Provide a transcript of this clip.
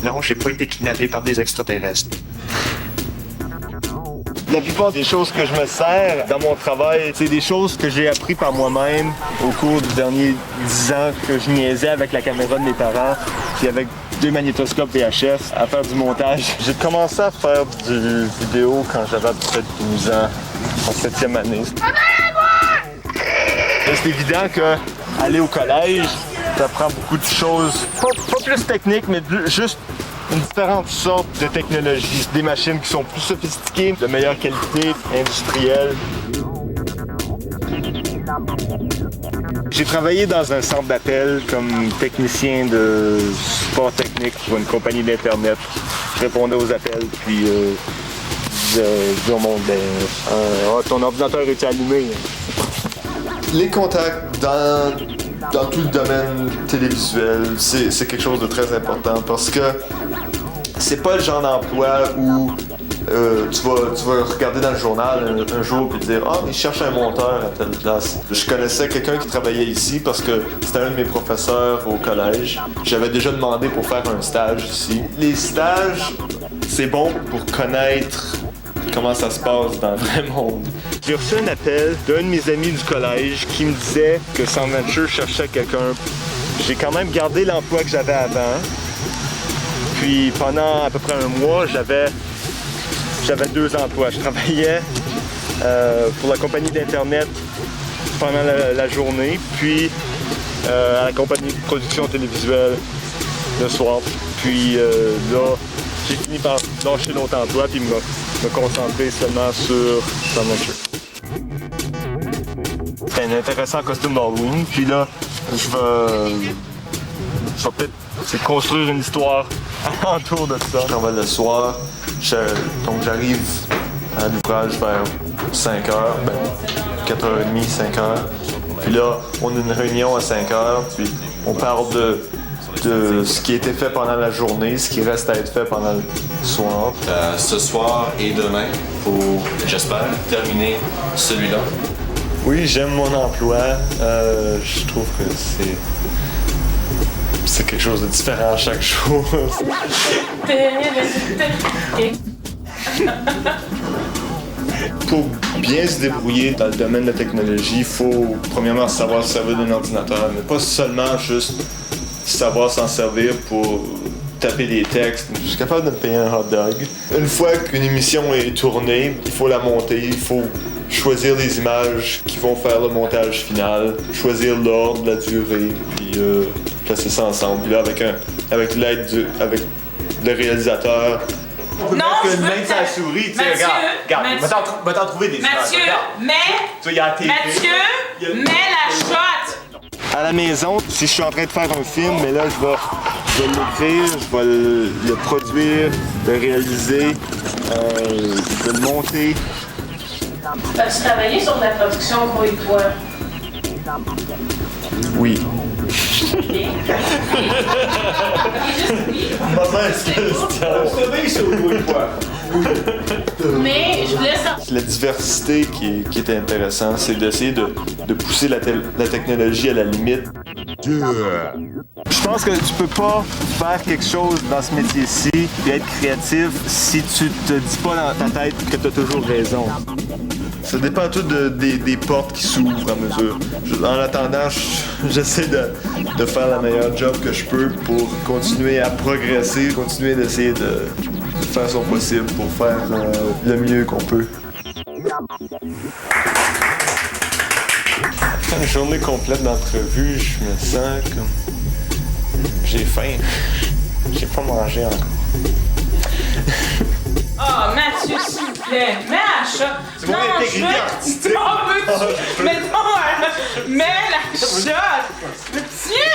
Non, j'ai pas été kidnappé par des extraterrestres. La plupart des choses que je me sers dans mon travail, c'est des choses que j'ai appris par moi-même au cours des derniers 10 ans que je niaisais avec la caméra de mes parents, puis avec 2 magnétoscopes VHS à faire du montage. J'ai commencé à faire du vidéo quand j'avais peut-être 12 ans, en 7e année. C'est évident qu'aller au collège, ça prend beaucoup de choses, pas plus techniques, mais juste une différente sorte de technologie. Des machines qui sont plus sophistiquées, de meilleure qualité, industrielle. J'ai travaillé dans un centre d'appel comme technicien de support technique pour une compagnie d'Internet. Je répondais aux appels, puis je disais au monde, ton ordinateur est allumé. Les contacts dans tout le domaine télévisuel, c'est quelque chose de très important parce que c'est pas le genre d'emploi où tu vas regarder dans le journal un jour et dire « Ah, il cherche un monteur à telle place ». Je connaissais quelqu'un qui travaillait ici parce que c'était un de mes professeurs au collège. J'avais déjà demandé pour faire un stage ici. Les stages, c'est bon pour connaître comment ça se passe dans le vrai monde. J'ai reçu un appel d'un de mes amis du collège qui me disait que Soundventure cherchait quelqu'un. J'ai quand même gardé l'emploi que j'avais avant. Puis pendant à peu près un mois, j'avais 2 emplois. Je travaillais pour la compagnie d'Internet pendant la journée, puis à la compagnie de production télévisuelle le soir. Puis là, j'ai fini par lâcher l'autre emploi puis me concentrer seulement sur Soundventure. C'est un intéressant costume d'Halloween, puis là, je vais peut-être construire une histoire autour de ça. Je travaille le soir, donc j'arrive à l'ouvrage vers 5h, 4h30, 5h. Puis là, on a une réunion à 5h, puis on parle de ce qui a été fait pendant la journée, ce qui reste à être fait pendant le soir. Ce soir et demain pour, j'espère, terminer celui-là. Oui, j'aime mon emploi. Je trouve que c'est quelque chose de différent chaque jour. Pour bien se débrouiller dans le domaine de la technologie, il faut premièrement savoir se servir d'un ordinateur, mais pas seulement juste savoir s'en servir pour taper des textes. Je suis capable de me payer un hot dog. Une fois qu'une émission est tournée, il faut la monter, il faut choisir les images qui vont faire le montage final, choisir l'ordre, la durée, puis placer ça ensemble. Puis là, avec l'aide avec le réalisateur. Non, je veux mettre la souris, tu sais, regarde, va t'en trouver des images. Mathieu, mets la shot! À la maison, si je suis en train de faire un film, mais là, je vais l'écrire, je vais le produire, le réaliser, je vais le monter. As-tu travaillé sur de la production pour et toi? Oui. Mauvaise question. Mais je voulais savoir. La diversité qui est intéressante, c'est d'essayer de pousser la technologie à la limite. Je pense que tu peux pas faire quelque chose dans ce métier-ci et être créatif si tu te dis pas dans ta tête que tu as toujours raison. Ça dépend tout des portes qui s'ouvrent à mesure. En attendant, j'essaie de faire la meilleure job que je peux pour continuer à progresser, continuer d'essayer de faire son possible pour faire le mieux qu'on peut. Après une journée complète d'entrevue, je me sens comme... J'ai faim. J'ai pas mangé encore. Oh, Mathieu, s'il vous plaît, mets la shot! Non, je veux... Mets la shot! Mathieu!